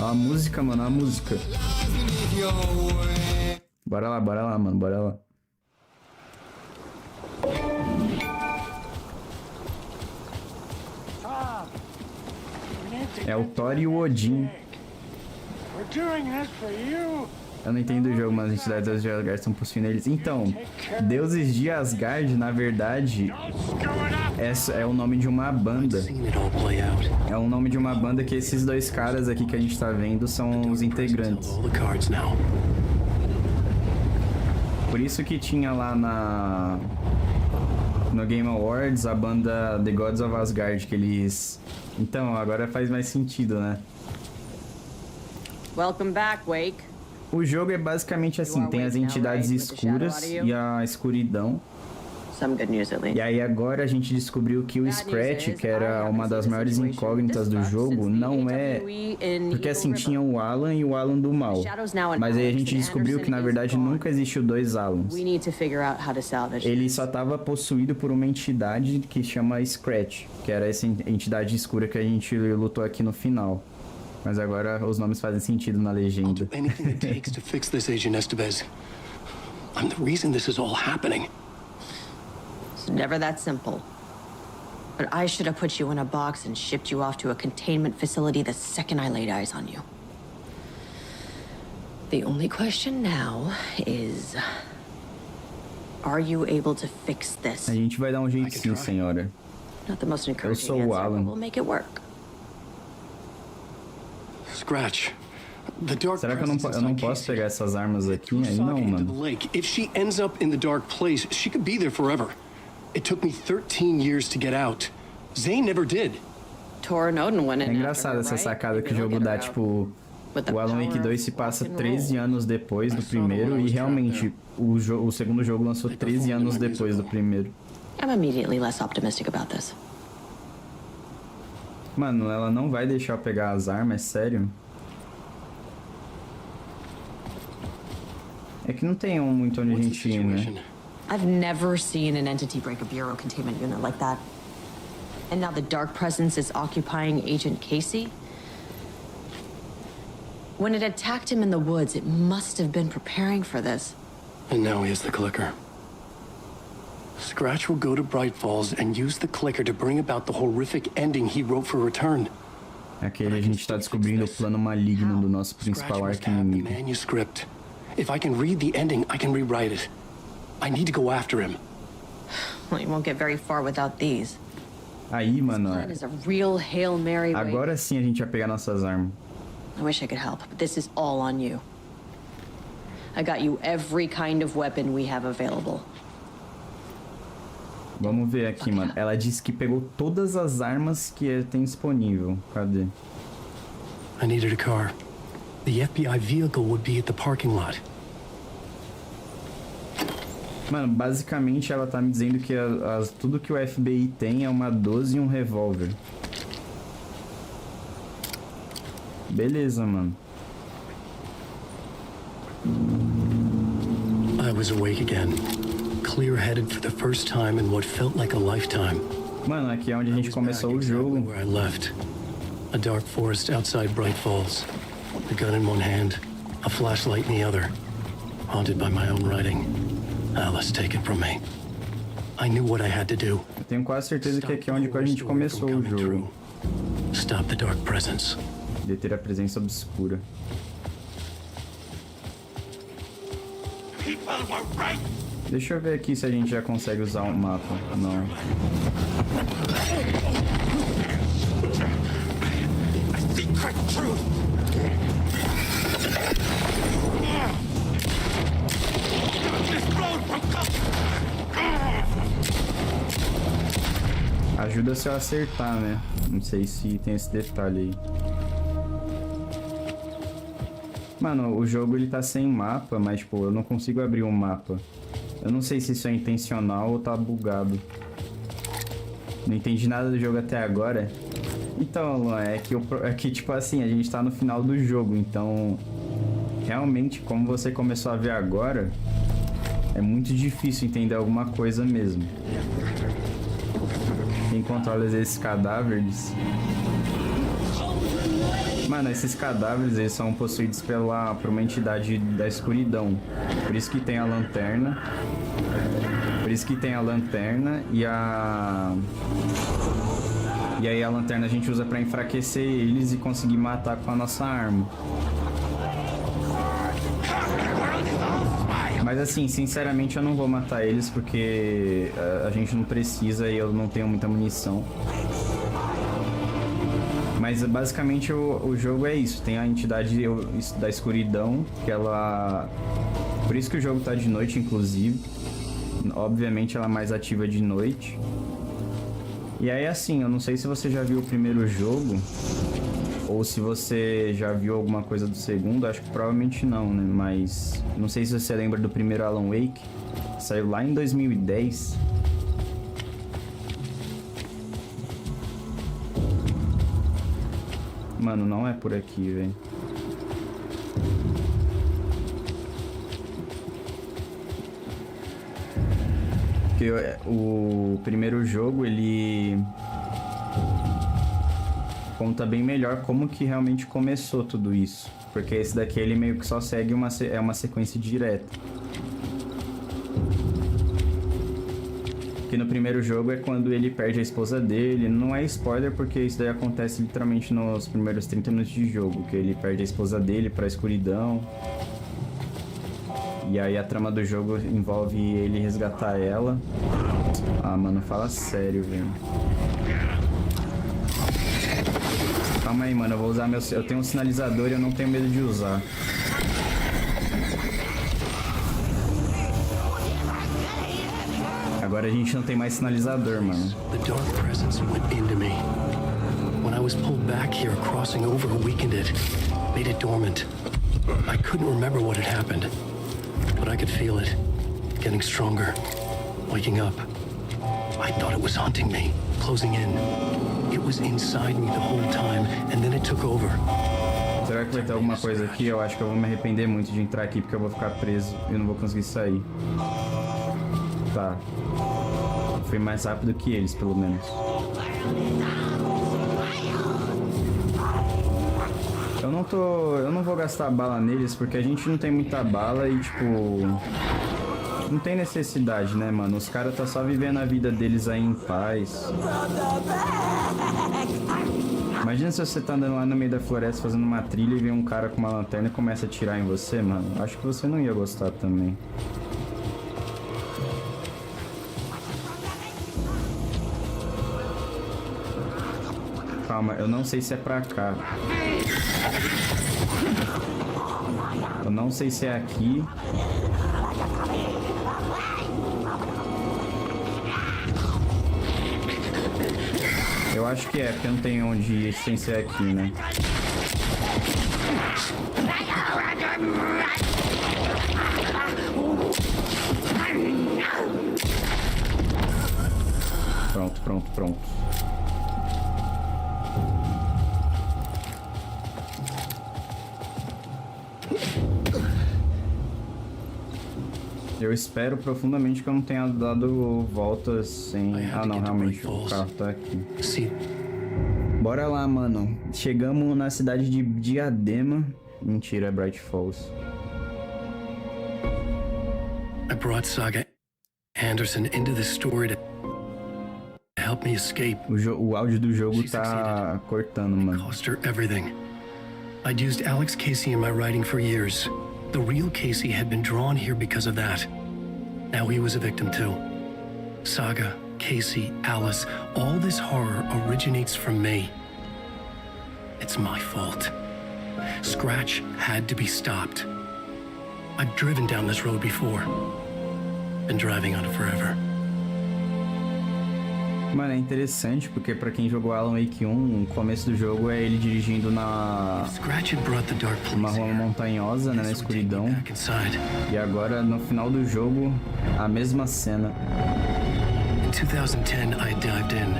Ó a música, mano, ó a música. Bora lá, mano, bora lá. É o Thor e o Odin. Eu não entendo o jogo, mas as entidades de Asgard estão possuindo eles. Então, deuses de Asgard, na verdade, é o nome de uma banda. É o nome de uma banda que esses dois caras aqui que a gente tá vendo são os integrantes. Por isso que tinha lá no Game Awards a banda The Gods of Asgard, que eles... Então, agora faz mais sentido, né? Welcome back, Wake. O jogo é basicamente assim, tem as entidades escuras e a escuridão. E aí agora a gente descobriu que o Scratch, que era uma das maiores incógnitas do jogo, não é... Porque assim, tinha o Alan e o Alan do mal. Mas aí a gente descobriu que na verdade nunca existiu dois Alans. Ele só estava possuído por uma entidade que chama Scratch, que era essa entidade escura que a gente lutou aqui no final. Mas agora os nomes fazem sentido na legenda. It's never that simple. But I should have put you in a box and shipped you off to a containment facility the second I laid eyes on you. The only question now is... Are you able to fix this? A gente vai dar um jeito sim, senhora. Not the most encouraging Eu sou o answer, Alan. but we'll make it work. Scratch. Será que eu não posso pegar essas armas aqui? Aí não, mano. If she ends up in the dark place, she could be there forever. It took me 13 years to get out. Zane never did. É engraçado essa sacada que o jogo dá, tipo... O Alan Wake 2 se passa 13 anos depois do primeiro e realmente o segundo jogo lançou 13 anos depois do primeiro. I'm immediately less optimistic about this. Mano, ela não vai deixar eu pegar as armas, sério? É que não tem muito onde a gente ir, né? I've never seen an entity break a bureau containment unit like that. And now the dark presence is occupying Agent Casey? When it attacked him in the woods, it must have been preparing for this. And now he has the clicker. Scratch will go to Bright Falls and use the clicker to bring about the horrific ending he wrote for Return. Aquele a gente tá descobrindo o plano maligno do nosso principal arqui-inimigo. Manuscript. If I can read the ending, I can rewrite it. I need to go after him. Well, you won't get very far without these. Aí, mano, This plan is a real Hail Mary. agora sim a gente vai pegar nossas armas. I wish I could help, but this is all on you. I got you every kind of weapon we have available. Vamos ver aqui, mano. Ela disse que pegou todas as armas que tem disponível. Cadê? I needed a car. The FBI vehicle would be at the parking lot. Mano, basicamente ela tá me dizendo que tudo que o FBI tem é uma 12 e um revólver. Beleza, mano. I was awake again, clear-headed for the first time in what felt like a lifetime. Mano, aqui é onde a gente começou o jogo. Where I left. A dark forest outside Bright Falls. A gun in one hand, a flashlight in the other. Haunted by my own writing. Alice, take it from me. I knew what I had to do. Eu tenho quase certeza que aqui é onde a gente começou o jogo. Stop the dark presence. Deter a presença obscura. Deixa eu ver aqui se a gente já consegue usar um mapa. Não. Ajuda se eu acertar, né? Não sei se tem esse detalhe aí. Mano, o jogo ele tá sem mapa, mas tipo, eu não consigo abrir um mapa. Eu não sei se isso é intencional ou tá bugado. Não entendi nada do jogo até agora. Então, Luan, é que tipo assim, a gente tá no final do jogo, então... Realmente, como você começou a ver agora, é muito difícil entender alguma coisa mesmo. Quem controla esses cadáveres... Mano, esses cadáveres, eles são possuídos por uma entidade da escuridão. Por isso que tem a lanterna. Por isso que tem a lanterna e a... E aí a lanterna a gente usa pra enfraquecer eles e conseguir matar com a nossa arma. Mas assim, sinceramente eu não vou matar eles porque a gente não precisa e eu não tenho muita munição. Mas basicamente o jogo é isso, tem a entidade da escuridão, que ela... Por isso que o jogo tá de noite, inclusive. Obviamente ela é mais ativa de noite. E aí assim, eu não sei se você já viu o primeiro jogo, ou se você já viu alguma coisa do segundo, acho que provavelmente não, né? Mas não sei se você lembra do primeiro Alan Wake, saiu lá em 2010. Mano, não é por aqui, velho. Porque o primeiro jogo, ele conta bem melhor como que realmente começou tudo isso. Porque esse daqui, ele meio que só segue uma sequência direta. Porque no primeiro jogo é quando ele perde a esposa dele. Não é spoiler, porque isso daí acontece literalmente nos primeiros 30 minutos de jogo. Que ele perde a esposa dele pra escuridão. E aí a trama do jogo envolve ele resgatar ela. Ah, mano, fala sério, velho. Calma aí, mano, eu vou usar meu... Eu tenho um sinalizador e eu não tenho medo de usar. Agora a gente não tem mais sinalizador, mano. The dark presence went into me. When I was pulled back here, crossing over weakened it, made it dormant. I couldn't remember what had happened, but I could feel it, getting stronger, waking up. I thought it was hunting me, closing in. It was inside me the whole time, and then it took over. Será que vai ter alguma coisa aqui? Eu acho que eu vou me arrepender muito de entrar aqui, porque eu vou ficar preso e não vou conseguir sair. Tá. Fui mais rápido que eles, pelo menos. Eu não vou gastar bala neles, porque a gente não tem muita bala e, tipo... Não tem necessidade, né, mano? Os caras tá só vivendo a vida deles aí em paz. Imagina se você tá andando lá no meio da floresta fazendo uma trilha e vem um cara com uma lanterna e começa a atirar em você, mano. Acho que você não ia gostar também. Calma, eu não sei se é pra cá. Eu não sei se é aqui. Eu acho que é, porque não tem onde ir sem ser aqui, né? Pronto, pronto, pronto. Eu espero profundamente que eu não tenha dado voltas sem... Ah, não, realmente, o carro tá aqui. Sim. Bora lá, mano. Chegamos na cidade de Diadema. Mentira, é Bright Falls. I brought Saga Anderson into this story to help me escape. O áudio do jogo tá cortando, mano. Cost her everything. I'd used Alex Casey in my writing for years. The real Casey had been drawn here because of that. Now he was a victim too. Saga, Casey, Alice, all this horror originates from me. It's my fault. Scratch had to be stopped. I've driven down this road before. Been driving on it forever. Mano, é interessante porque pra quem jogou Alan Wake 1, o começo do jogo é ele dirigindo uma rua montanhosa, né, na escuridão. E agora, no final do jogo, a mesma cena. In 2010, I dived in,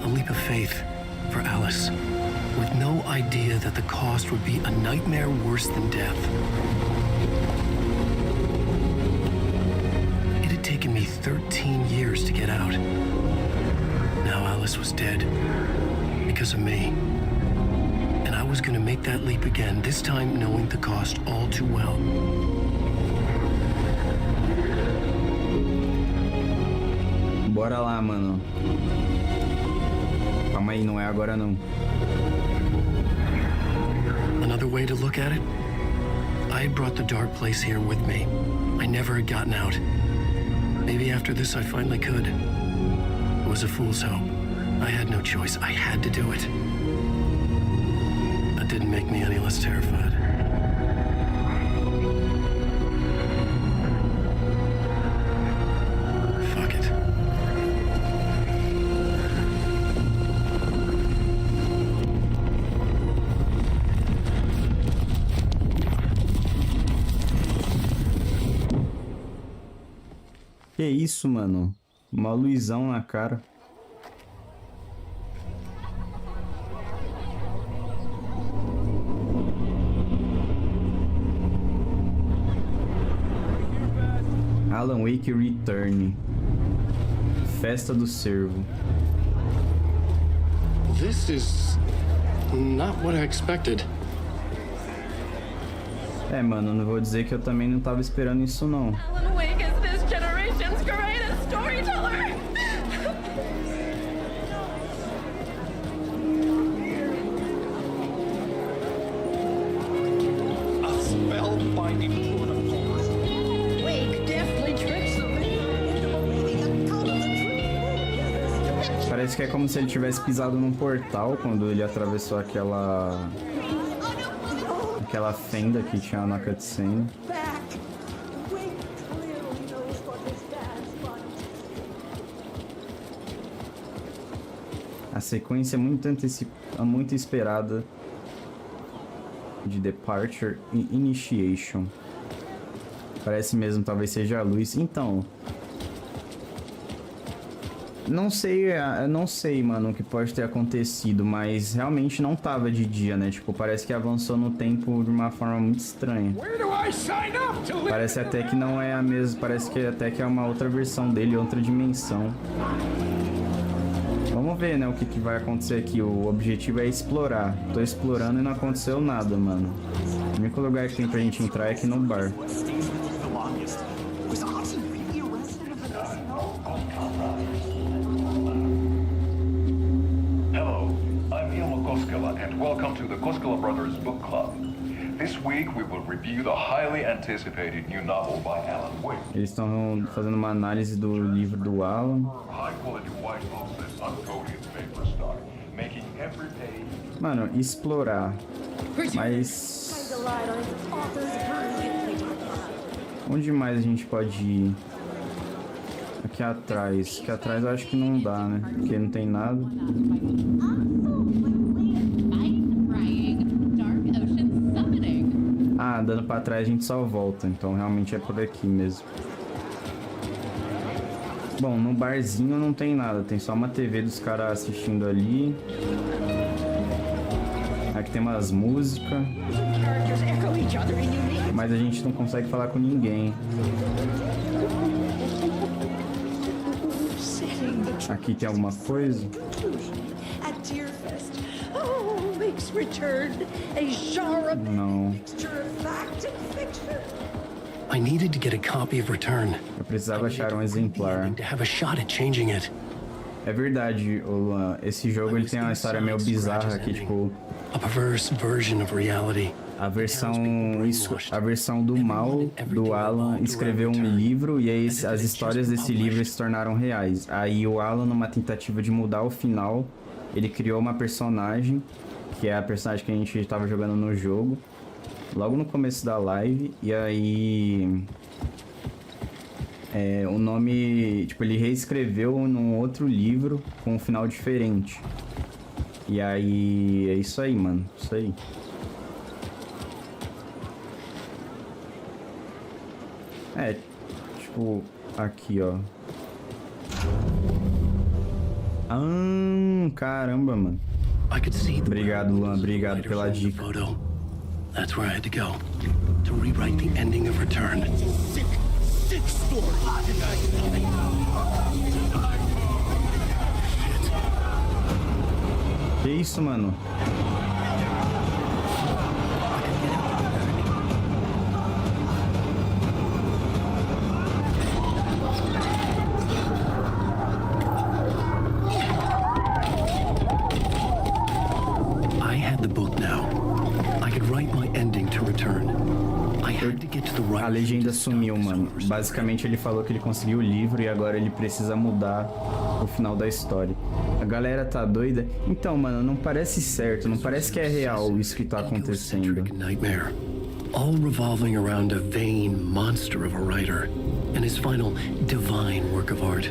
a leap of faith for Alice, with no idea that the cost would be a nightmare worse than death. It had taken me 13 years to get out. Now Alice was dead because of me, and I was gonna make that leap again, this time knowing the cost all too well. Bora lá, mano. Calma aí, não é agora não. Another way to look at it, I had brought the dark place here with me. I never had gotten out. Maybe after this I finally could. It was a fool's hope. I had no choice. I had to do it. That didn't make me any less terrified. Fuck it. Que isso, mano? Uma luzão na cara. Alan Wake Return. Festa do Cervo. This is not what I expected. É, mano, não vou dizer que eu também não tava esperando isso, não. Alan Wake is this generation's greatest storyteller! A spellbinding tour de force. Wake definitely tricks them into believing a cult of the truth. Parece que é como se ele tivesse pisado num portal quando ele atravessou aquela fenda que tinha na cutscene. Back. Wake clearly knows what his dad's like. A sequência é muito esperada de Departure e Initiation. Parece mesmo, talvez seja a luz. Então, não sei, mano, o que pode ter acontecido, mas realmente não tava de dia, né? Tipo, parece que avançou no tempo de uma forma muito estranha. Parece até que não é a mesma, parece que até que é uma outra versão dele, outra dimensão. Vamos ver, né, o que vai acontecer aqui. O objetivo é explorar. Tô explorando e não aconteceu nada, mano. O único lugar que tem pra gente entrar é aqui no bar. And welcome to the Koskela Brothers Book Club. This week we will review the highly anticipated new novel by Alan Wake. Eles estão fazendo uma análise do livro do Alan. High quality white books that uncoated paper stock, making every page. Mano, explorar. Mas onde mais a gente pode ir? Aqui atrás. Aqui atrás eu acho que não dá, né? Porque não tem nada. Ah, dando pra trás a gente só volta, então realmente é por aqui mesmo. Bom, no barzinho não tem nada, tem só uma TV dos caras assistindo ali. Aqui tem umas músicas. Mas a gente não consegue falar com ninguém. Aqui tem alguma coisa? Não. I needed to get a copy of Return. Eu precisava achar um exemplar. To have a shot at changing it. É verdade, esse jogo ele tem uma história meio bizarra aqui, tipo... A perverse version of reality. A versão do mal do Alan escreveu um livro e aí as histórias desse livro se tornaram reais. Aí o Alan, numa tentativa de mudar o final, ele criou uma personagem, que é a personagem que a gente estava jogando no jogo, logo no começo da live, e aí... o nome... Tipo, ele reescreveu num outro livro com um final diferente. E aí... É isso aí, mano. Isso aí. Tipo... Aqui, ó. Caramba, mano. Obrigado, Luan. Obrigado pela dica. That's where I had to go to rewrite the ending of Return. Sick story. Que isso, mano? return. I had to get to the A right legenda sumiu, mano. Basicamente ele falou que ele conseguiu o livro e agora ele precisa mudar o final da história. A galera tá doida? Então, mano, não parece certo, não parece que é real isso que tá acontecendo. Nightmare, all revolving around a vain monster of a writer and his final divine work of art.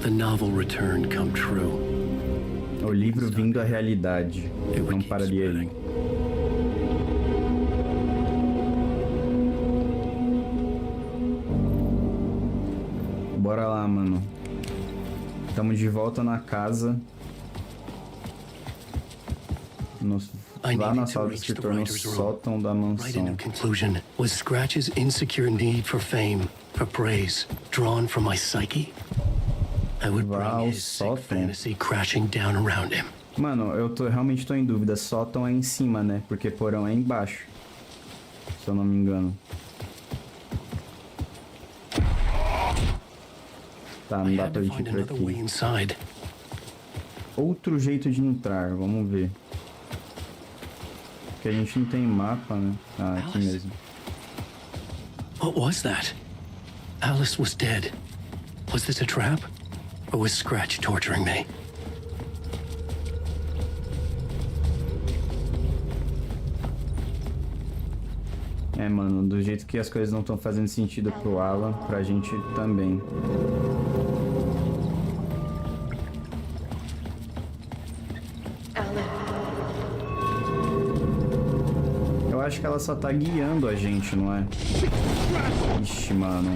The novel return come true. O livro vindo à realidade. Não pararia aí. Bora lá, mano. Estamos de volta na casa. Lá na sala do escritor, no sótão da mansão. Conclusion was Scratch's insecure need for fame, for praise, drawn from my psyche. I would bring his sick fantasy crashing down around him. Mano, eu realmente tô em dúvida. Sótão é em cima, né? Porque porão é embaixo. Se eu não me engano. Tá, não dá pra gente ir por aqui. Outro jeito de entrar, vamos ver. Porque a gente não tem mapa, né? Ah, aqui mesmo. What was that? Alice was dead. Was this a trap? Or was Scratch torturing me? É, mano, do jeito que as coisas não estão fazendo sentido pro Alan, pra gente também. Eu acho que ela só tá guiando a gente, não é? Ixi, mano.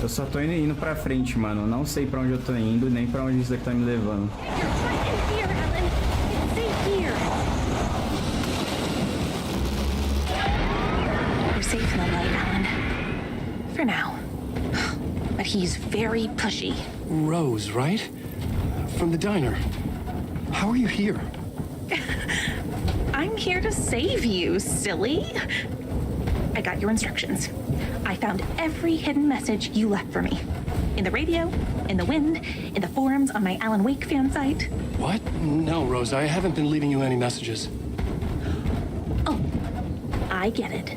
Eu só tô indo pra frente, mano. Não sei pra onde eu tô indo, nem pra onde isso aqui tá me levando. You're safe in the light, Alan. For now. But he's very pushy. Rose, right? From the diner. How are you here? I'm here to save you, silly. I got your instructions. I found every hidden message you left for me. In the radio, in the wind, in the forums on my Alan Wake fan site. What? No, Rose, I haven't been leaving you any messages. Oh, I get it.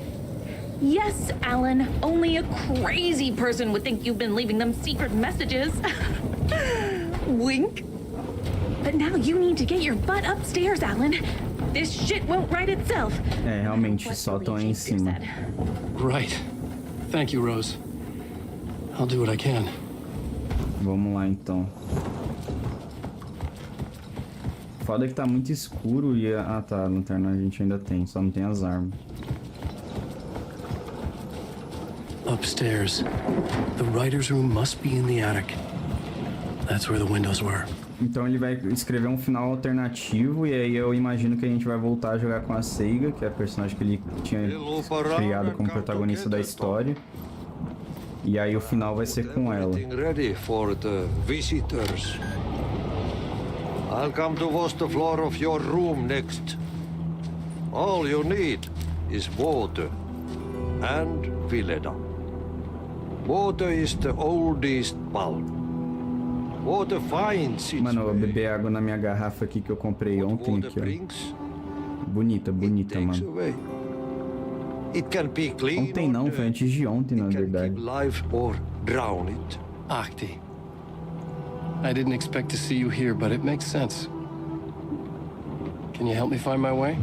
Yes, Alan, only a crazy person would think you've been leaving them secret messages. Wink. But now you need to get your butt upstairs, Alan. This shit won't right itself. É, realmente, soltam aí em cima. Right. Thank you, Rose. I'll do what I can. Vamos lá, então. Foda que tá muito escuro e... Ah, tá. A lanterna a gente ainda tem. Só não tem as armas. Upstairs. The writer's room must be in the attic. That's where the windows were. Então ele vai escrever um final alternativo e aí eu imagino que a gente vai voltar a jogar com a Seiga, que é a personagem que ele tinha criado como protagonista da história. E aí o final vai ser com ela. Ready for the visitors. I'll come to wash the floor of your room next. All you need is water and Vileda. Water is the oldest bulb. Water finds its Mano, eu vou beber água na minha garrafa aqui que eu comprei ontem aqui, ó. Bonita, bonita, mano. Ontem não, foi antes de ontem, na verdade. Ahti. I didn't expect to see you here, but it makes sense. Can you help me find my way?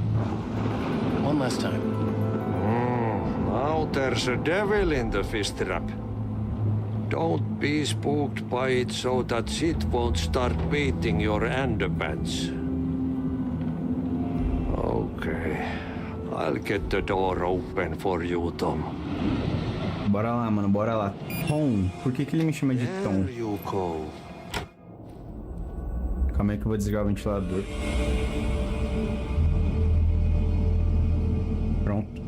One last time. Now there's a devil in the fish trap. Don't be spooked by it so that it won't start beating your underpants. Okay. I'll get the door open for you, Tom. Bora lá, mano, bora lá. Tom. Por que ele me chama de Tom? There you go. Calma aí que eu vou desligar o ventilador. Pronto.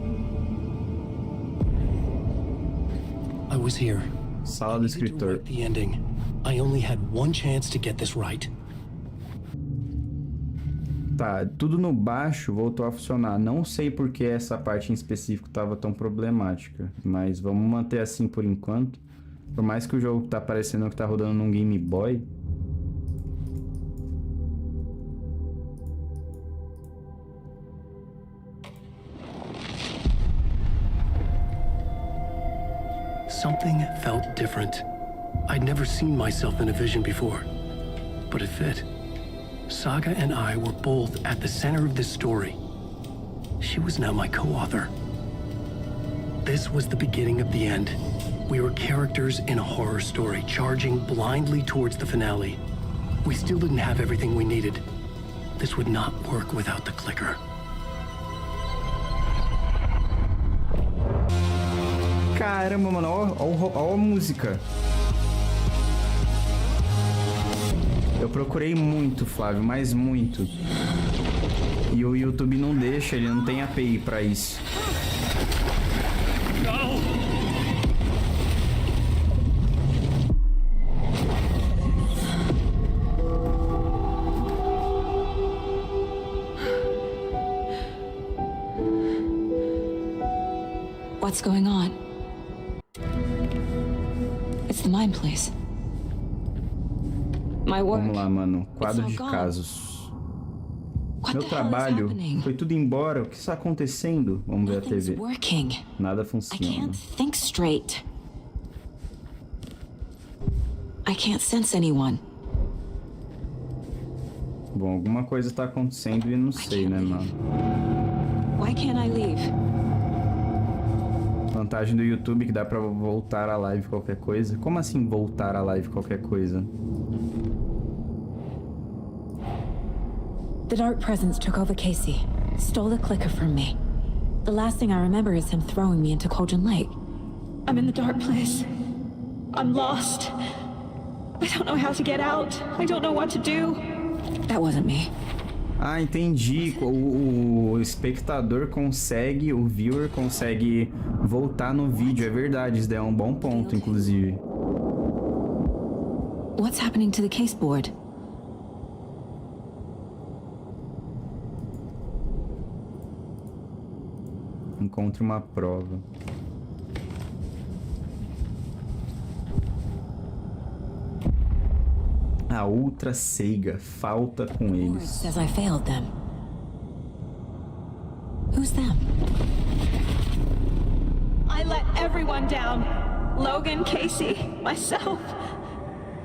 I was here. Sala do escritor. The ending. I only had one chance to get this right. Tá, tudo no baixo voltou a funcionar. Não sei por que essa parte em específico estava tão problemática, mas vamos manter assim por enquanto. Por mais que o jogo tá parecendo que tá rodando num Game Boy. Something felt different. I'd never seen myself in a vision before, but it fit. Saga and I were both at the center of this story. She was now my co-author. This was the beginning of the end. We were characters in a horror story, charging blindly towards the finale. We still didn't have everything we needed. This would not work without the clicker. Caramba, mano, ó a música. Eu procurei muito, Flávio, mas muito. E o YouTube não deixa, ele não tem API pra isso. What's going on? It's the mine place. My work. Vamos lá, mano. Quadro de casos. Meu trabalho foi tudo embora. O que está acontecendo? Vamos ver a TV. Nada funciona. I can't think straight. I can't sense anyone. Bom, alguma coisa tá acontecendo e não sei, né, mano? Why can't I leave? Vantagem do YouTube que dá pra voltar a live qualquer coisa. Como assim voltar a live qualquer coisa? The dark presence took over Casey, stole the clicker from me. The last thing I remember is him throwing me into Cauldron Lake. I'm in the dark place. I'm lost. I don't know how to get out. I don't know what to do. That wasn't me. Ah, entendi. O espectador consegue, o viewer consegue voltar no vídeo. É verdade, isso daí é um bom ponto, inclusive. What's happening to the caseboard? Encontre uma prova. A outra ceiga falta com eles. Says I failed them. Who's them? I let everyone down. Logan, Casey, myself.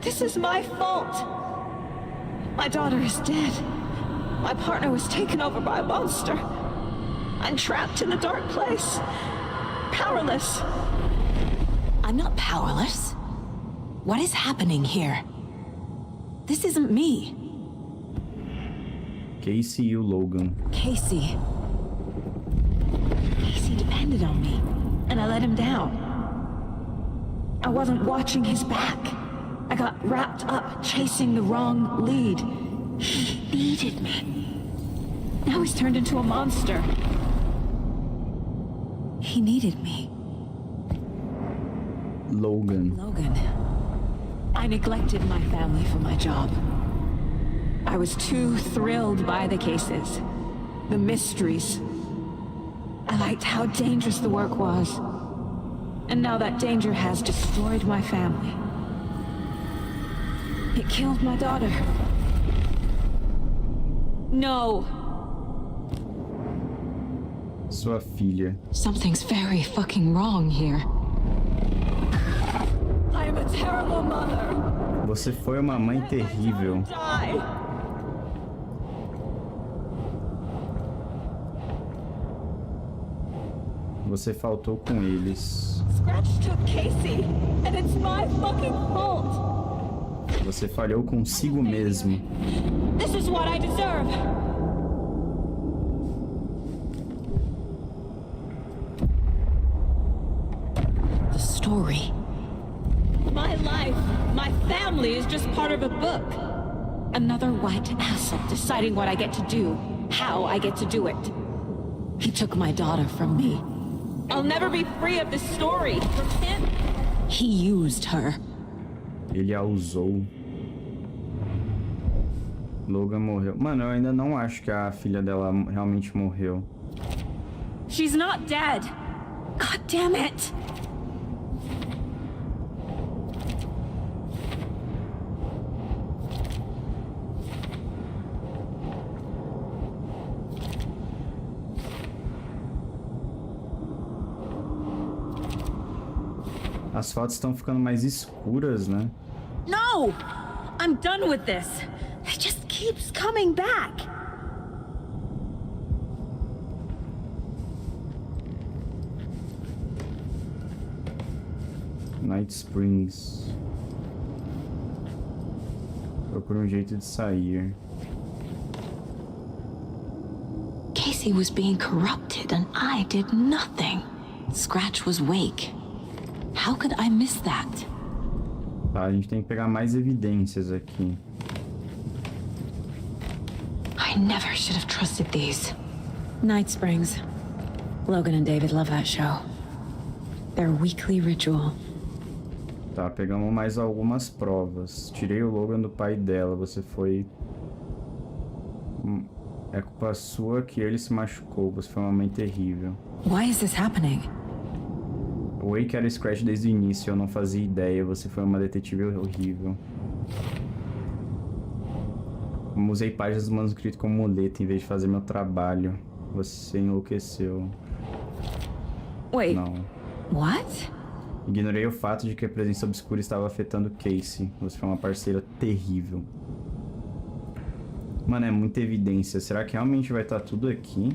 This is my fault. My daughter is dead. My partner was taken over by a monster. I'm trapped in the dark place. Powerless. I'm not powerless. What is happening here? This isn't me. Casey e o Logan. Casey depended on me, and I let him down. I wasn't watching his back. I got wrapped up chasing the wrong lead. He needed me. Now he's turned into a monster. He needed me. Logan. I neglected my family for my job. I was too thrilled by the cases, the mysteries. I liked how dangerous the work was. And now that danger has destroyed my family. It killed my daughter. No. Sua filha. Something's very fucking wrong here. I am a terrible mother. Você foi uma mãe terrível. Die. Você faltou com eles. Scratch took Casey, and it's my fucking fault. Você falhou consigo mesmo. This is what I deserve. The story. My life, my family is just part of a book. Another white asshole deciding what I get to do, how I get to do it. He took my daughter from me. I'll never be free of this story from him. He used her. Ele a usou. Logan morreu. Mano, eu ainda não acho que a filha dela realmente morreu. She's not dead. God damn it. As fotos estão ficando mais escuras, né? No! I'm done with this. It just keeps coming back. Night Springs. Procura um jeito de sair. Casey was being corrupted and I did nothing. Scratch was Wake. How could I miss that? Tá, a gente tem que pegar mais evidências aqui. I never should have trusted these. Night Springs. Logan and David love that show. Their weekly ritual. Tá, pegamos mais algumas provas. Tirei o Logan do pai dela. Você foi... É culpa sua que ele se machucou. Você foi uma mãe terrível. Why is this happening? O Wake era Scratch desde o início. Eu não fazia ideia. Você foi uma detetive horrível. Usei páginas do manuscrito como muleta em vez de fazer meu trabalho. Você enlouqueceu. Wait. Não. What? Ignorei o fato de que a presença obscura estava afetando Casey. Você foi uma parceira terrível. Mano, é muita evidência. Será que realmente vai estar tudo aqui?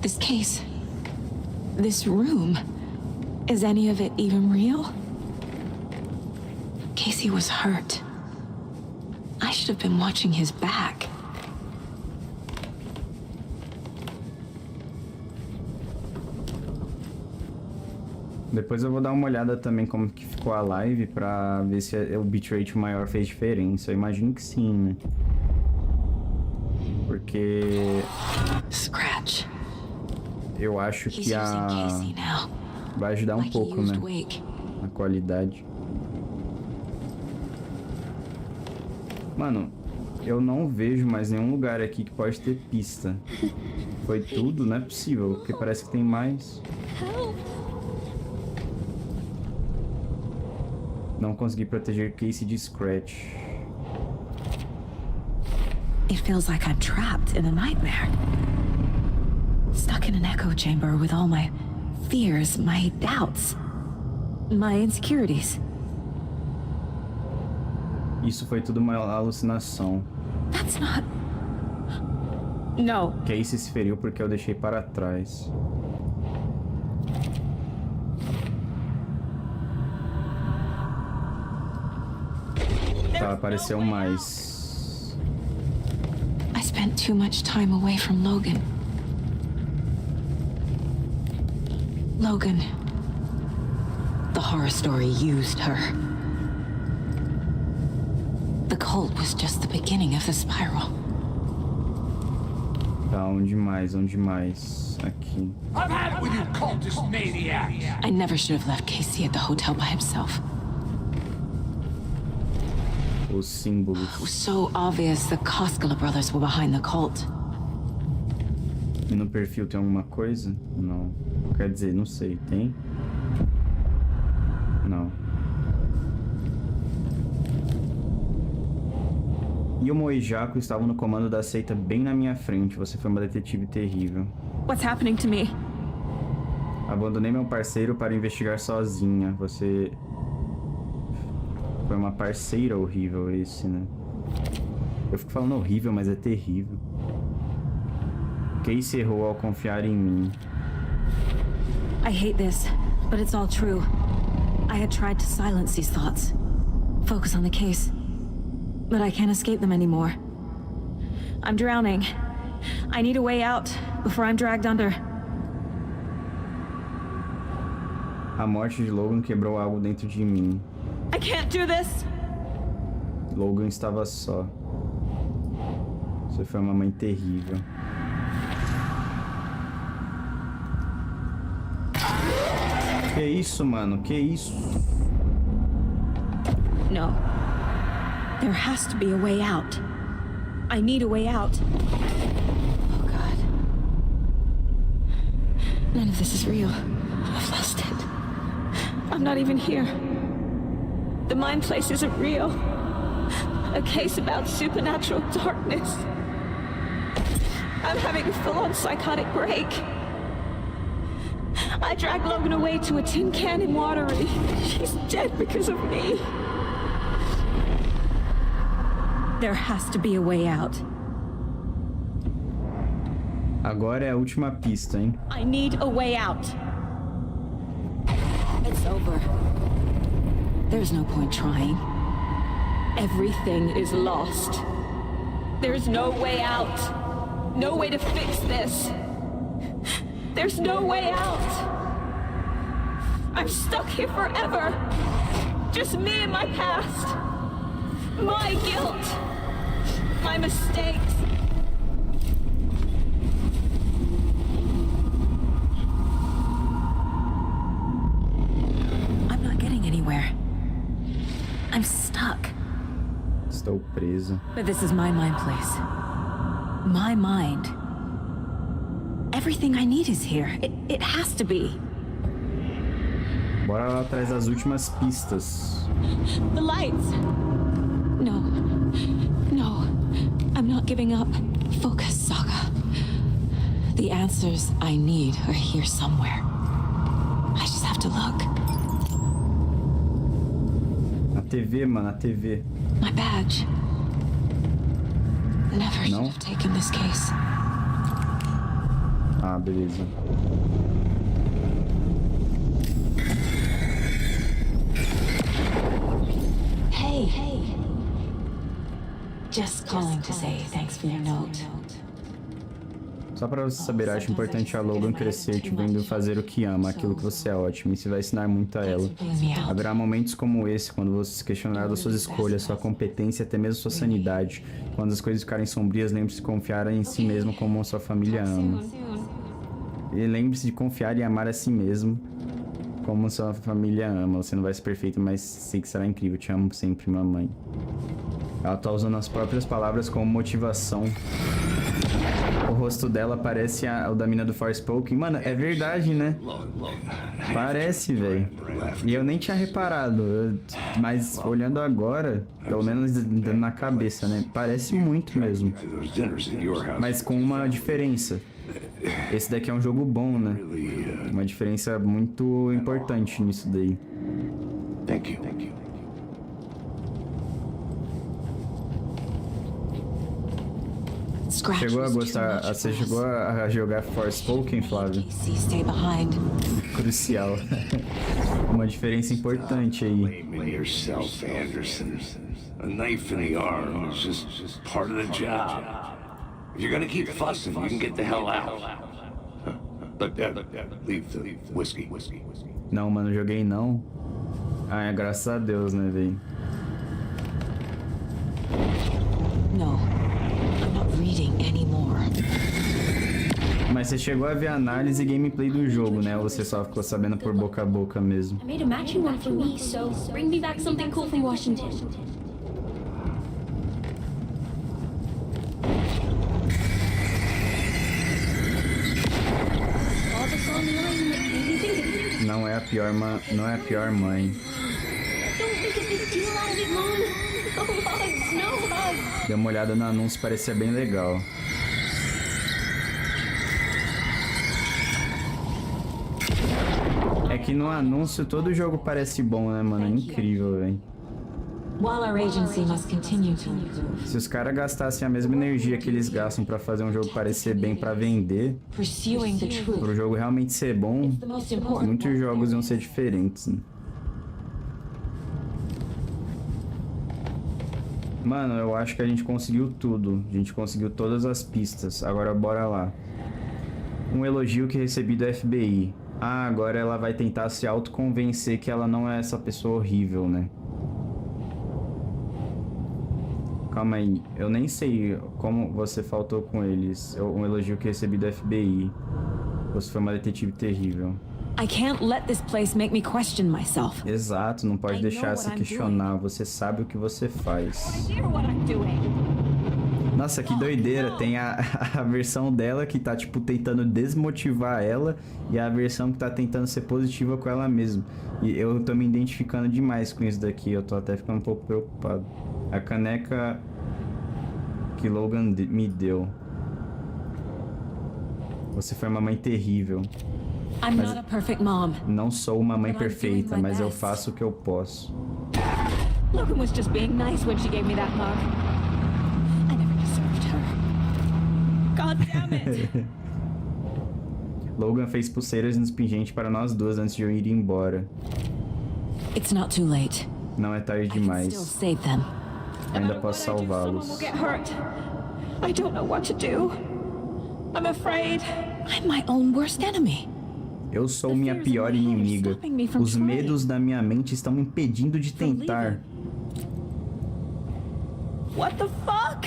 This case. This room. Is any of it even real? Casey was hurt. I should have been watching his back. Depois eu vou dar uma olhada também como que ficou a live pra ver se o bitrate maior fez diferença. Eu imagino que sim, né? Porque... Scratch. Eu acho que vai ajudar um pouco, né? Na qualidade. Mano, eu não vejo mais nenhum lugar aqui que pode ter pista. Foi tudo? Não é possível, porque parece que tem mais. Não consegui proteger Casey de Scratch. It feels like I'm trapped in a nightmare. Stuck in an echo chamber with all my fears, my doubts, my insecurities. Isso foi tudo uma alucinação. That's not... No. Casey se feriu porque eu deixei para trás. Tá, apareceu mais. I spent too much time away from Logan. Logan. The horror story used her. The cult was just the beginning of the spiral. Tá, onde mais? Onde mais? Aqui. I've had it with you cultist maniacs! I never should have left Casey at the hotel by himself. Os símbolos. It was so obvious the Koskela brothers were behind the cult. E no perfil tem alguma coisa? Não. Quer dizer, não sei. Tem? Não. E o Moijako estava no comando da seita bem na minha frente. Você foi uma detetive terrível. What's happening to me? Abandonei meu parceiro para investigar sozinha. Você... Foi uma parceira horrível esse, né? Eu fico falando horrível, mas é terrível. Casey errou ao confiar em mim. I hate this, but it's all true. I had tried to silence these thoughts. Focus on the case. But I can't escape them anymore. I'm drowning. I need a way out before I'm dragged under. A morte de Logan quebrou algo dentro de mim. I can't do this. Logan estava só. Você foi uma mãe terrível. Que isso, mano? Que isso? No. There has to be a way out. I need a way out. Oh, God. None of this is real. I've lost it. I'm not even here. The mind place isn't real. A case about supernatural darkness. I'm having a full-on psychotic break. I dragged Logan away to a tin can in Watery. She's dead because of me. There has to be a way out. Agora é a última pista, hein? I need a way out. It's over. There's no point trying. Everything is lost. There's no way out. No way to fix this. There's no way out. I'm stuck here forever. Just me and my past. My guilt. My mistakes. I'm not getting anywhere. I'm stuck. Estou presa. But this is my mind place. My mind. Everything I need is here. It has to be. Bora lá atrás das últimas pistas. The lights. No. No. I'm not giving up. Focus, Saga. The answers I need are here somewhere. I just have to look. Na TV, mano, na TV. My badge. Never should have taken this case. Ah, beleza. Hey. Just calling to say thanks for your note. Só pra você saber, acho importante a Logan crescer te vendo fazer o que ama, aquilo que você é ótimo. Isso vai ensinar muito a ela. Haverá momentos como esse, quando você se questionará das suas escolhas, sua competência e até mesmo sua sanidade. Quando as coisas ficarem sombrias, lembre-se de confiar em si mesmo como sua família ama. E lembre-se de confiar e amar a si mesmo como sua família ama. Você não vai ser perfeito, mas sei que será incrível. Te amo sempre, mamãe. Ela tá usando as próprias palavras como motivação. O rosto dela parece o da mina do Forspoken. Mano, é verdade, né? Parece, velho. E eu nem tinha reparado. Mas olhando agora, pelo menos na cabeça, né? Parece muito mesmo. Mas com uma diferença. Esse daqui é um jogo bom, né? Uma diferença muito importante nisso daí. Thank you. Chegou a gostar? Você chegou a jogar Forspoken, Flávio? Crucial. Uma diferença importante aí. Yourself, Anderson. A knife in the arm is just part of the job. If you're gonna keep fussing, you can get the hell out. Look, leave the whiskey. Não, mano, joguei não. Ah, é graças a Deus, né, velho? No. I'm not reading anymore. Mas você chegou a ver a análise e gameplay do jogo, né? Ou você só ficou sabendo por boca a boca mesmo? I made a matching one for me, so bring me back something cool from Washington. Não é a pior mãe. Dei uma olhada no anúncio, parecia bem legal. É que no anúncio todo jogo parece bom, né, mano? É incrível, velho. Se os caras gastassem a mesma energia que eles gastam pra fazer um jogo parecer bem pra vender, pro jogo realmente ser bom, muitos jogos iam ser diferentes, né? Mano, eu acho que a gente conseguiu tudo. A gente conseguiu todas as pistas. Agora bora lá. Um elogio que recebi do FBI. Ah, agora ela vai tentar se autoconvencer que ela não é essa pessoa horrível, né? Calma aí. Eu nem sei como você faltou com eles. Um elogio que recebi do FBI. Você foi uma detetive terrível. I can't let this place make me question myself. Exato, não pode deixar se questionar. Você sabe o que você faz. Nossa, que doideira. Tem a versão dela que tá, tipo, tentando desmotivar ela e a versão que tá tentando ser positiva com ela mesma. E eu tô me identificando demais com isso daqui. Eu tô até ficando um pouco preocupado. A caneca que Logan me deu. Você foi uma mãe terrível. Não sou uma mãe perfeita, mas eu faço o que eu posso. Logan was just being nice when she gave me that mug. I never deserved her. God damn it. Logan fez pulseiras nos pingentes para nós duas antes de eu ir embora. It's not too late. Não é tarde demais. Ainda posso salvá-los. I don't know what to do. I'm afraid I'm my own worst enemy. Eu sou minha pior inimiga. Os medos da minha mente estão me impedindo de tentar. What the fuck?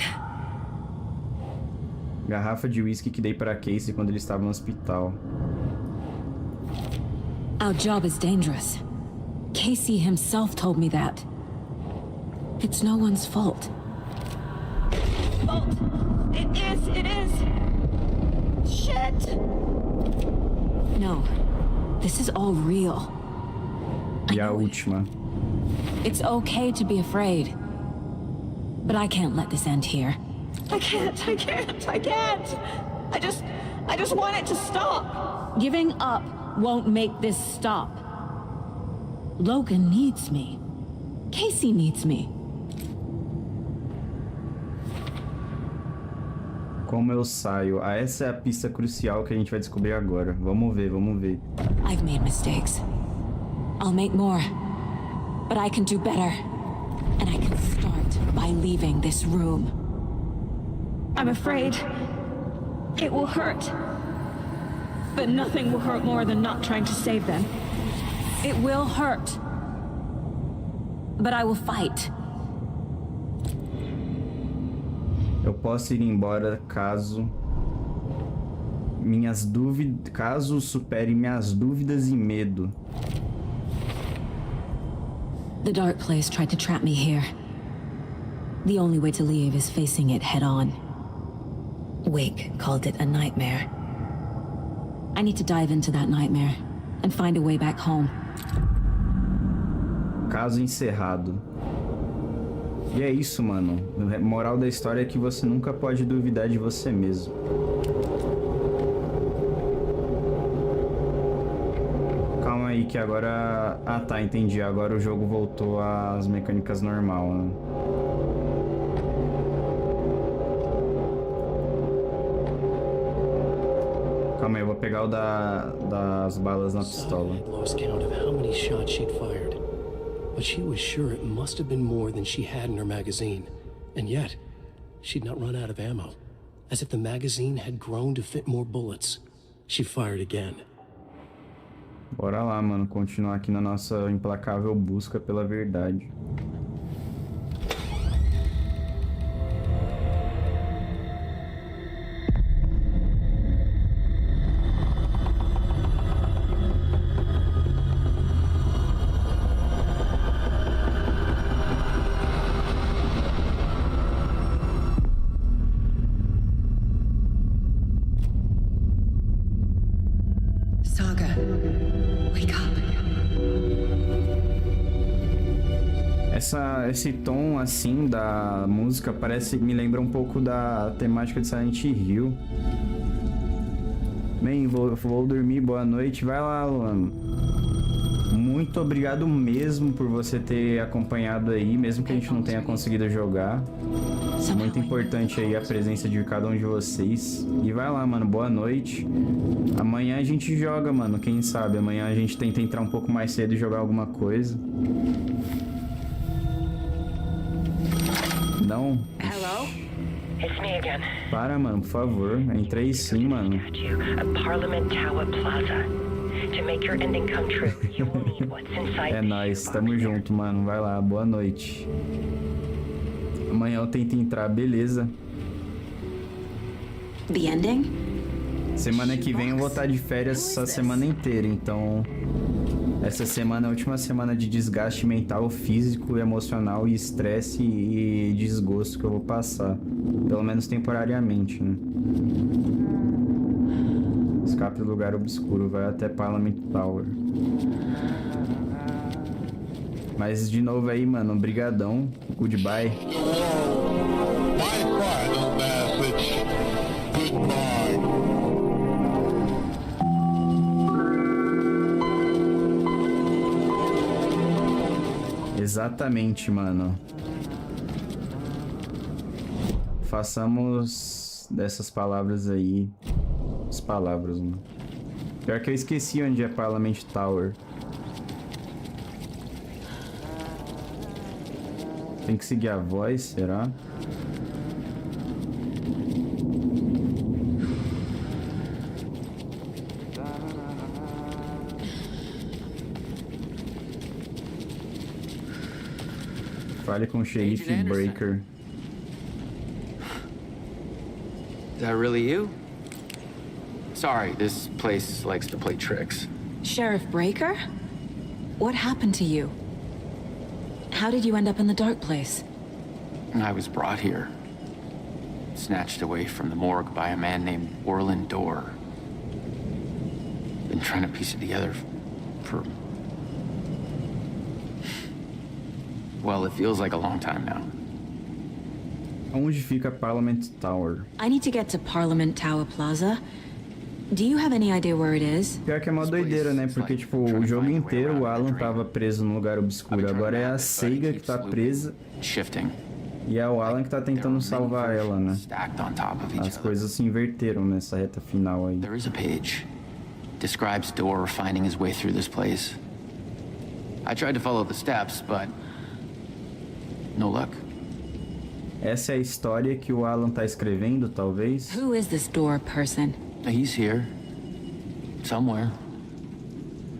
Garrafa de whisky que dei para Casey quando ele estava no hospital. Our job is dangerous. Casey himself told me that. It's no one's fault. Fault. It is. Shit. No. This is all real. E a última. It's okay to be afraid. But I can't let this end here. I can't. I just want it to stop. Giving up won't make this stop. Logan needs me. Casey needs me. Como eu saio? Essa é a pista crucial que a gente vai descobrir agora. Vamos ver. I've made mistakes. I'll make more. But I can do better. And I can start by leaving this room. I'm afraid it will hurt. But nothing will hurt more than not trying to save them. It will hurt. But I will fight. Eu posso ir embora caso supere minhas dúvidas e medo. The dark place tried to trap me here. The only way to leave is facing it head on. Wake called it a nightmare. I need to dive into that nightmare and find a way back home. Caso encerrado. E é isso, mano. A moral da história é que você nunca pode duvidar de você mesmo. Calma aí que agora... Ah, tá, entendi. Agora o jogo voltou às mecânicas normal, né? Calma aí, eu vou pegar o das balas na pistola. But she was sure it must have been more than she had in her magazine. And yet, she'd not run out of ammo. As if the magazine had grown to fit more bullets. She fired again. Bora lá, mano. Continuar aqui na nossa implacável busca pela verdade. Esse tom, assim, da música me lembra um pouco da temática de Silent Hill. Bem, vou dormir, boa noite. Vai lá, Luan. Muito obrigado mesmo por você ter acompanhado aí, mesmo que a gente não tenha conseguido jogar. Muito importante aí a presença de cada um de vocês. E vai lá, mano, boa noite. Amanhã a gente joga, mano, quem sabe. Amanhã a gente tenta entrar um pouco mais cedo e jogar alguma coisa. Não. Hello? It's me again. Para, mano, por favor. Entrei sim, mano. É nóis, tamo junto, mano. Vai lá, boa noite. Amanhã eu tento entrar, beleza? The ending? Semana que vem eu vou estar de férias essa semana inteira, então essa semana é a última semana de desgaste mental, físico, emocional e estresse e desgosto que eu vou passar, pelo menos temporariamente, né? Escape do lugar obscuro, vai até Parliament Tower. Mas de novo aí, mano, brigadão, goodbye. Exatamente, mano. Façamos dessas palavras aí as palavras, mano. Pior que eu esqueci onde é Parliament Tower. Tem que seguir a voz, será? Fale com o xerife Breaker. Is that really you? Sorry, this place likes to play tricks. Sheriff Breaker? What happened to you? How did you end up in the dark place? I was brought here. Snatched away from the morgue by a man named Orland Dorr. Been trying to piece it together for... Well, it feels like a long time now. Onde fica Parliament Tower? I need to get to Parliament Tower Plaza. Do you have any idea where it is? Pior que é uma doideira, né? Porque, tipo, o jogo inteiro o Alan tava preso num lugar obscuro. Agora é a Seiga que tá presa. E é o Alan que tá tentando salvar ela, né? As coisas se inverteram nessa reta final aí. There is a page. Describes Dorr finding his way through this place. I tried to follow the steps, but no luck. Essa é a história que o Alan tá escrevendo, talvez? Who is this Dorr person? He's here. Somewhere.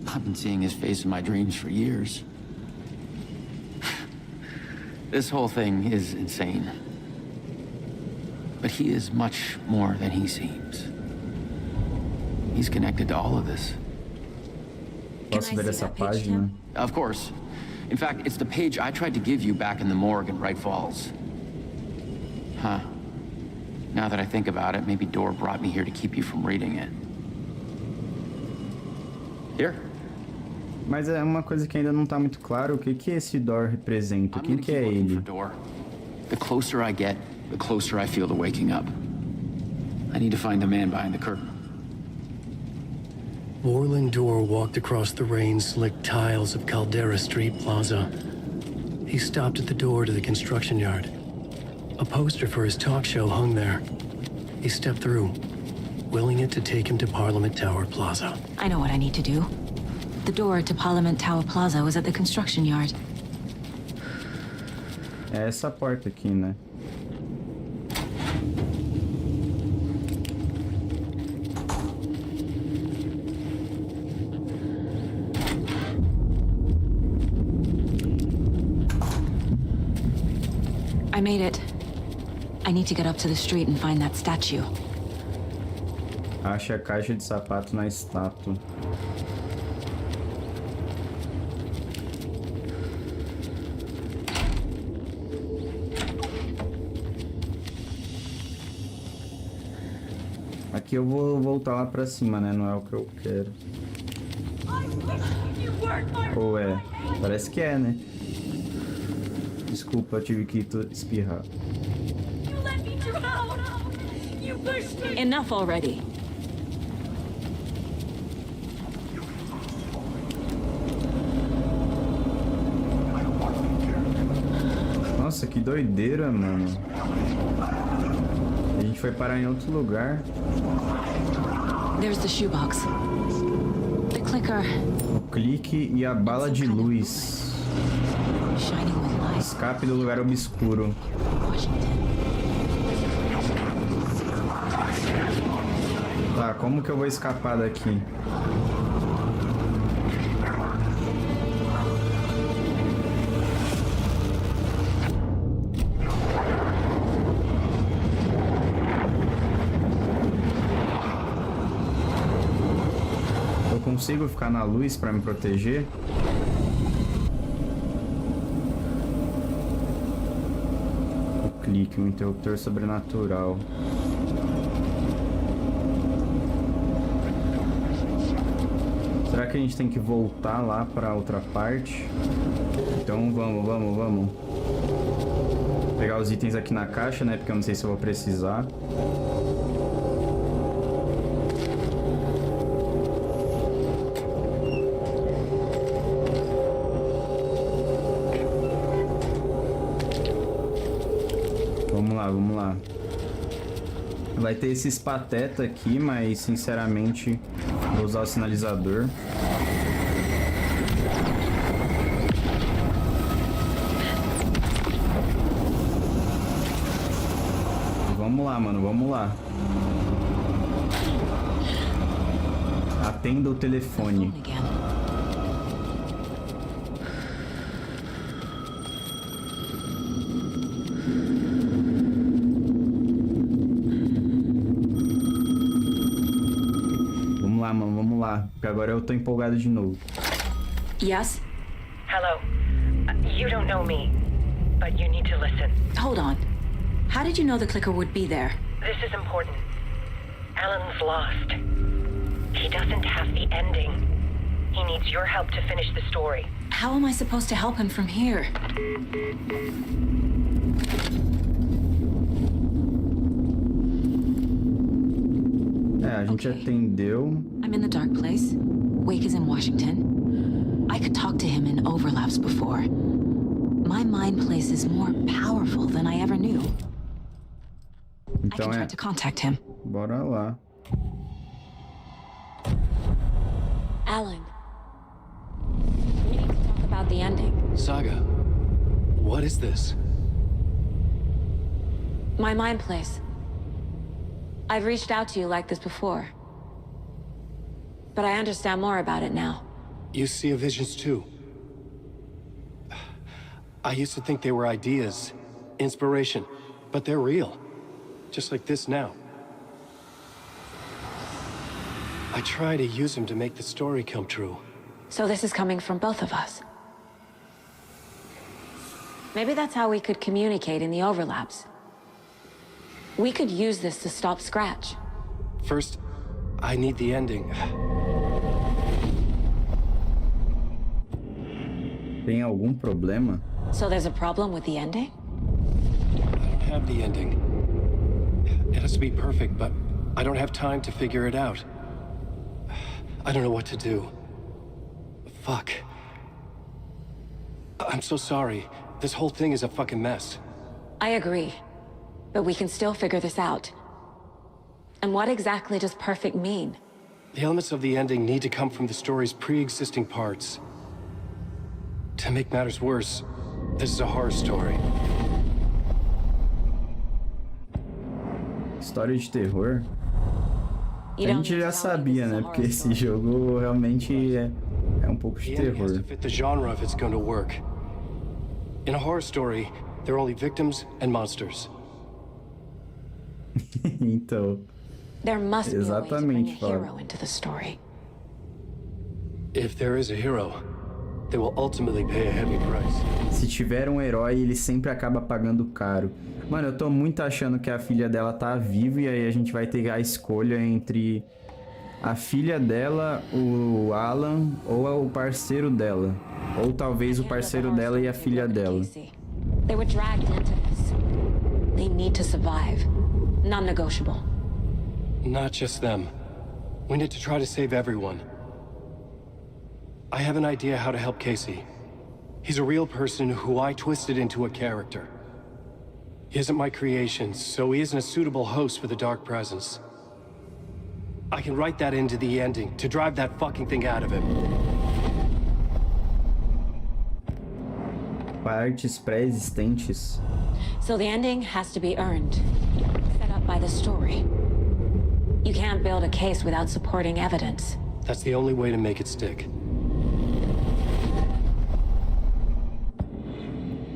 I've been seeing his face in my dreams for years. This whole thing is insane. But he is much more than he seems. He's connected to all of this. Posso ver essa página? Of course. In fact, it's the page I tried to give you back in the morgue in Bright Falls. Huh. Now that I think about it, maybe Dorr brought me here to keep you from reading it. Here. Mas é uma coisa que ainda não tá muito claro. O que esse Dorr representa? Quem que é ele? The closer I get, the closer I feel to waking up. I need to find the man behind the curtain. Orland Dorr walked across the rain-slicked tiles of Caldera Street Plaza. He stopped at the door to the construction yard. A poster for his talk show hung there. He stepped through, willing it to take him to Parliament Tower Plaza. I know what I need to do. The door to Parliament Tower Plaza was at the construction yard. É essa porta aqui, né? I made it. I need to get up to the street and find that statue. Acha a caixa de sapato na estátua. Aqui eu vou voltar lá pra cima, né? Não é o que eu quero. Ou é? Parece que é, né? Desculpa, eu tive que espirrar. Enough already. Nossa, que doideira, mano. A gente foi parar em outro lugar. There's the shoebox. The clicker. O clique e a bala de luz. Escape do lugar obscuro. Tá, como que eu vou escapar daqui? consigo ficar na luz pra me proteger? O clique, um interruptor sobrenatural. Será que a gente tem que voltar lá pra outra parte? Então vamos. Vou pegar os itens aqui na caixa, né? Porque eu não sei se eu vou precisar. Vamos lá. Vai ter esses pateta aqui, mas sinceramente vou usar o sinalizador. Vamos lá, mano, vamos lá. Atenda o telefone. Vamos lá, porque agora eu tô empolgado de novo. Yes? Hello. You don't know me, but you need to listen. Hold on. How did you know the clicker would be there? This is important. Alan's lost. He doesn't have the ending. He needs your help to finish the story. How am I supposed to help him from here? A gente atendeu. I'm in the dark place. Wake is in Washington. I could talk to him in overlaps before. My mind place is more powerful than I ever knew. Então I can try to contact him. Bora lá. Alan, we need to talk about the ending. Saga, what is this? My mind place. I've reached out to you like this before. But I understand more about it now. You see visions too. I used to think they were ideas, inspiration, but they're real. Just like this now. I try to use them to make the story come true. So this is coming from both of us. Maybe that's how we could communicate in the overlaps. We could use this to stop Scratch. First, I need the ending. Tem algum problema? So there's a problem with the ending? I don't have the ending. It has to be perfect, but I don't have time to figure it out. I don't know what to do. Fuck. I'm so sorry. This whole thing is a fucking mess. I agree. But we can still figure this out. And what exactly does perfect mean? The elements of the ending need to come from the story's pre-existing parts. To make matters worse, this is a horror story. História de terror? A gente já sabia, né? Porque esse jogo realmente é um pouco de terror. The ending has to fit the genre if it's going to work. In a horror story, there are only victims and monsters. Então, there must exatamente, be a way to bring a hero into the story. If there is a hero, they will ultimately pay a heavy price. Se tiver um herói, ele sempre acaba pagando caro. Mano, eu tô muito achando que a filha dela tá viva e aí a gente vai ter a escolha entre a filha dela, o Alan ou o parceiro dela. Ou talvez o parceiro dela e a filha dela. They were dragged into this. They need to survive. Non-negotiable. Not just them. We need to try to save everyone. I have an idea how to help Casey. He's a real person who I twisted into a character. He isn't my creation, so he isn't a suitable host for the Dark Presence. I can write that into the ending to drive that fucking thing out of him. Partes pré-existentes. So the ending has to be earned. Set up by the story. You can't build a case without supporting evidence. That's the only way to make it stick.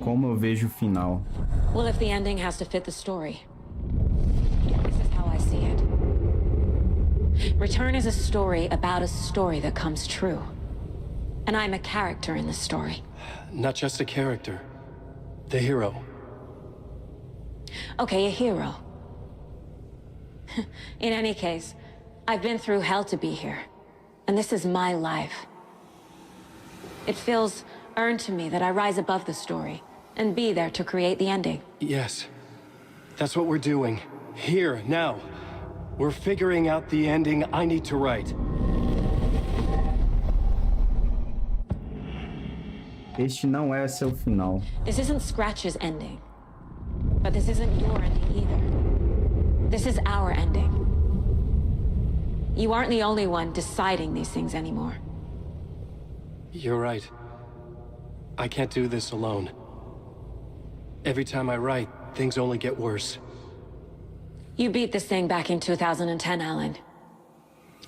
Como eu vejo o final? Well, if the ending has to fit the story. This is how I see it. Return is a story about a story that comes true. And I'm a character in the story. Not just a character. The hero. Okay, a hero. In any case, I've been through hell to be here. And this is my life. It feels earned to me that I rise above the story and be there to create the ending. Yes. That's what we're doing. Here, now. We're figuring out the ending I need to write. Este não é seu final. This isn't Scratch's ending. But this isn't your ending either. This is our ending. You aren't the only one deciding these things anymore. You're right. I can't do this alone. Every time I write, things only get worse. You beat this thing back in 2010, Alan.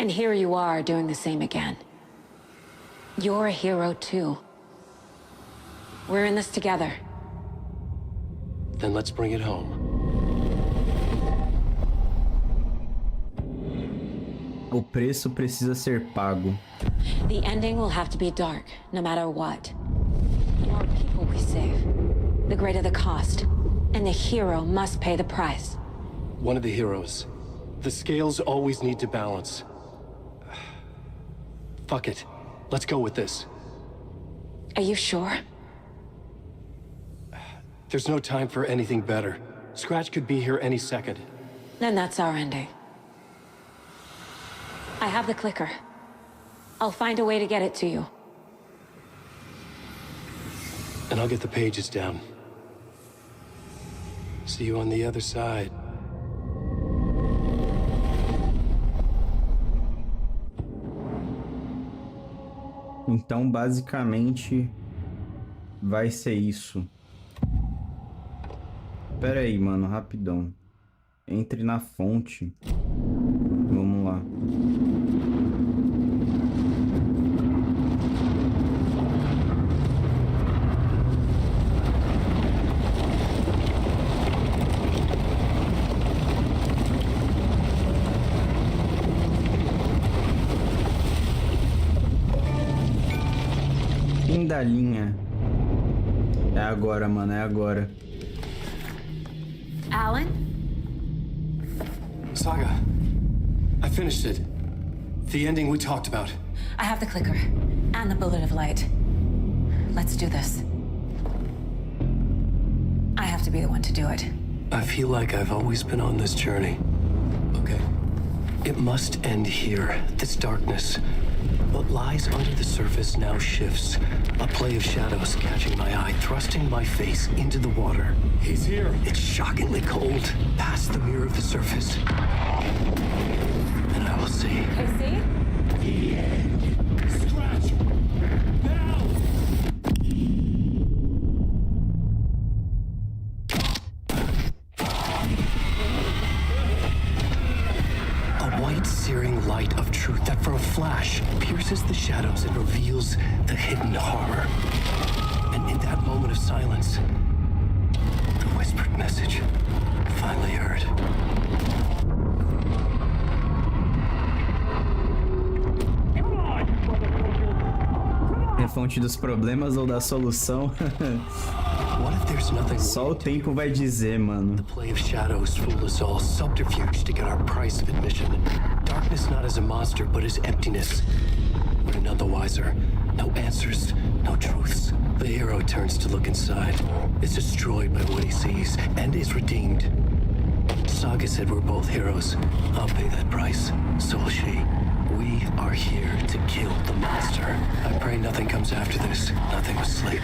And here you are doing the same again. You're a hero too. We're in this together. Then let's bring it home. O preço precisa ser pago. The ending will have to be dark, no matter what. The more people we save, the greater the cost. And the hero must pay the price. One of the heroes. The scales always need to balance. Fuck it. Let's go with this. Are you sure? There's no time for anything better. Scratch could be here any second. Then that's our ending. I have the clicker. I'll find a way to get it to you. And I'll get the pages down. See you on the other side. Então, basicamente, vai ser isso. Pera aí, mano, rapidão. Entre na fonte. Vamos lá. Fim da linha. É agora, mano, é agora. Alan? Saga, I finished it. The ending we talked about. I have the clicker. And the bullet of light. Let's do this. I have to be the one to do it. I feel like I've always been on this journey. Okay. It must end here, this darkness. What lies under the surface now shifts. A play of shadows catching my eye, thrusting my face into the water. He's here. It's shockingly cold, past the mirror of the surface. And I will see. I see? Scratch! Now! A white, searing light of truth that for a flash pierces the shadows and reveals the hidden horror. And in that moment of silence, the whispered message finally heard. É fonte dos problemas ou da solução? What if there's nothing? Só o tempo vai dizer, mano. The play of shadows fooled us all, subterfuge to get our price of admission. Darkness not as a monster, but as emptiness. We're none the wiser. No answers, no truths. The hero turns to look inside. Is destroyed by what he sees, and is redeemed. Saga said we're both heroes. I'll pay that price. So will she. We are here to kill the monster. I pray nothing comes after this. Nothing but sleep.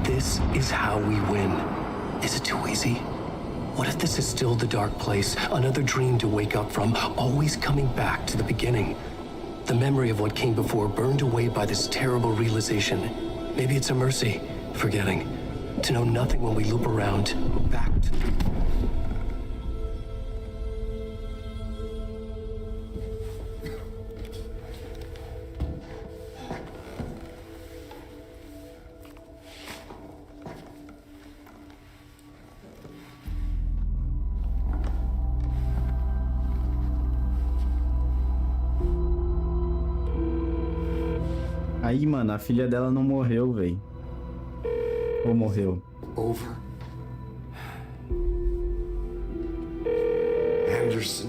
This is how we win. Is it too easy? What if this is still the dark place? Another dream to wake up from, always coming back to the beginning. The memory of what came before burned away by this terrible realization. Maybe it's a mercy, forgetting. To know nothing when we loop around, back to... Aí, mano, a filha dela não morreu, velho. Ou morreu? Over. Anderson.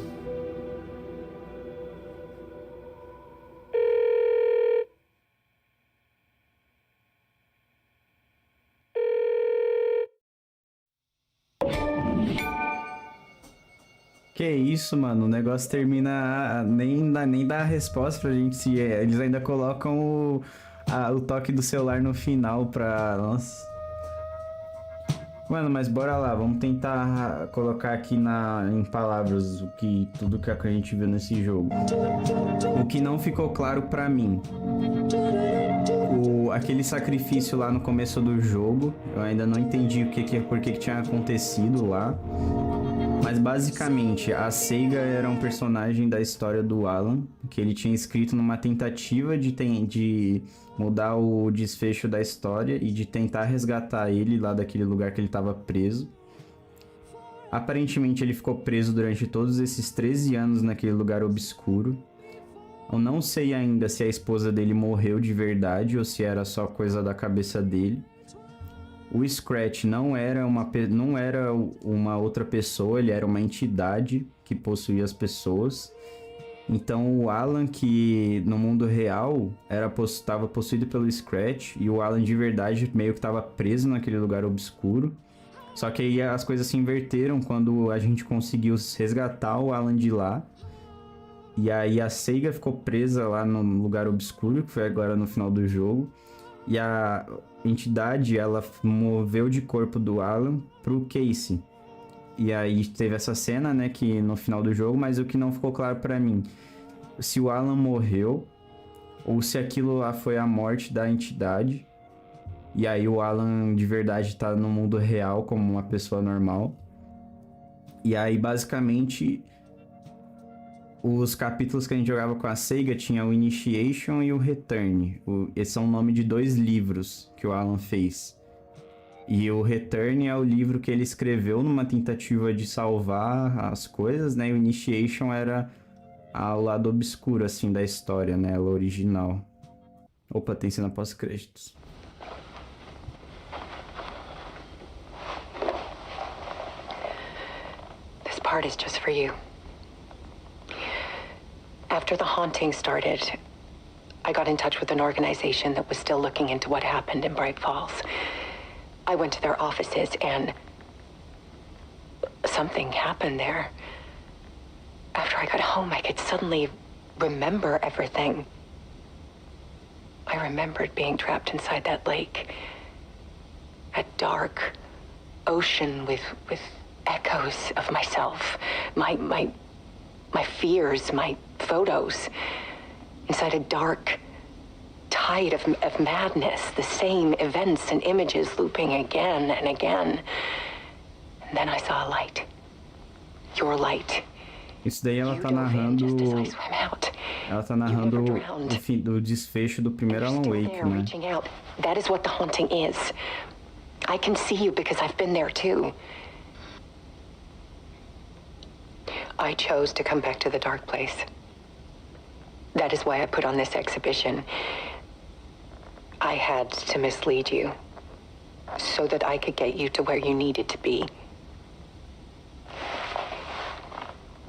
Que isso, mano, o negócio termina, nem dá a resposta pra gente se eles ainda colocam o toque do celular no final pra... Nossa. Mano, mas bora lá, vamos tentar colocar aqui em palavras tudo que a gente viu nesse jogo. O que não ficou claro pra mim. Aquele sacrifício lá no começo do jogo, eu ainda não entendi por que tinha acontecido lá. Mas basicamente, a Seiga era um personagem da história do Alan, que ele tinha escrito numa tentativa de mudar o desfecho da história e de tentar resgatar ele lá daquele lugar que ele estava preso. Aparentemente ele ficou preso durante todos esses 13 anos naquele lugar obscuro. Eu não sei ainda se a esposa dele morreu de verdade ou se era só coisa da cabeça dele. O Scratch não era uma outra pessoa, ele era uma entidade que possuía as pessoas. Então o Alan, que no mundo real estava possuído pelo Scratch, e o Alan de verdade meio que estava preso naquele lugar obscuro. Só que aí as coisas se inverteram quando a gente conseguiu resgatar o Alan de lá. E aí a Seiga ficou presa lá no lugar obscuro, que foi agora no final do jogo. E a entidade, ela moveu de corpo do Alan pro Casey. E aí teve essa cena, né, que no final do jogo, mas o que não ficou claro pra mim, se o Alan morreu ou se aquilo lá foi a morte da entidade. E aí o Alan de verdade tá no mundo real como uma pessoa normal. E aí basicamente os capítulos que a gente jogava com a Seiga tinha o Initiation e o Return. Esse é o nome de 2 livros que o Alan fez. E o Return é o livro que ele escreveu numa tentativa de salvar as coisas, né? E o Initiation era o lado obscuro, assim, da história, né? O original. Opa, tem cena pós-créditos. This part is just for you. After the haunting started, I got in touch with an organization that was still looking into what happened in Bright Falls. I went to their offices and something happened there. After I got home, I could suddenly remember everything. I remembered being trapped inside that lake. A dark ocean with echoes of myself. My fears, my photos, inside a dark tide of madness, the same events and images looping again and again. And then I saw a light. Your light. Isso daí ela tá narrando o fim do desfecho do primeiro Alan Wake, né? That is what the haunting is. I can see you because I've been there too. I chose to come back to the dark place. That is why I put on this exhibition. I had to mislead you so that I could get you to where you needed to be.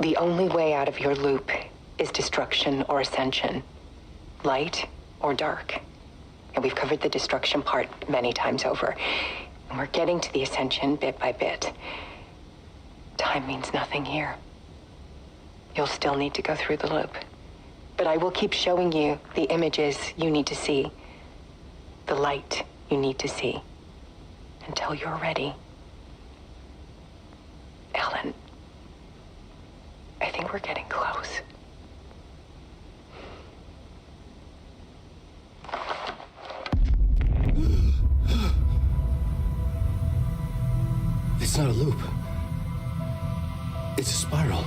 The only way out of your loop is destruction or ascension, light or dark. And we've covered the destruction part many times over. And we're getting to the ascension bit by bit. Time means nothing here. You'll still need to go through the loop. But I will keep showing you the images you need to see, the light you need to see, until you're ready. Alan, I think we're getting close. It's not a loop. It's a spiral.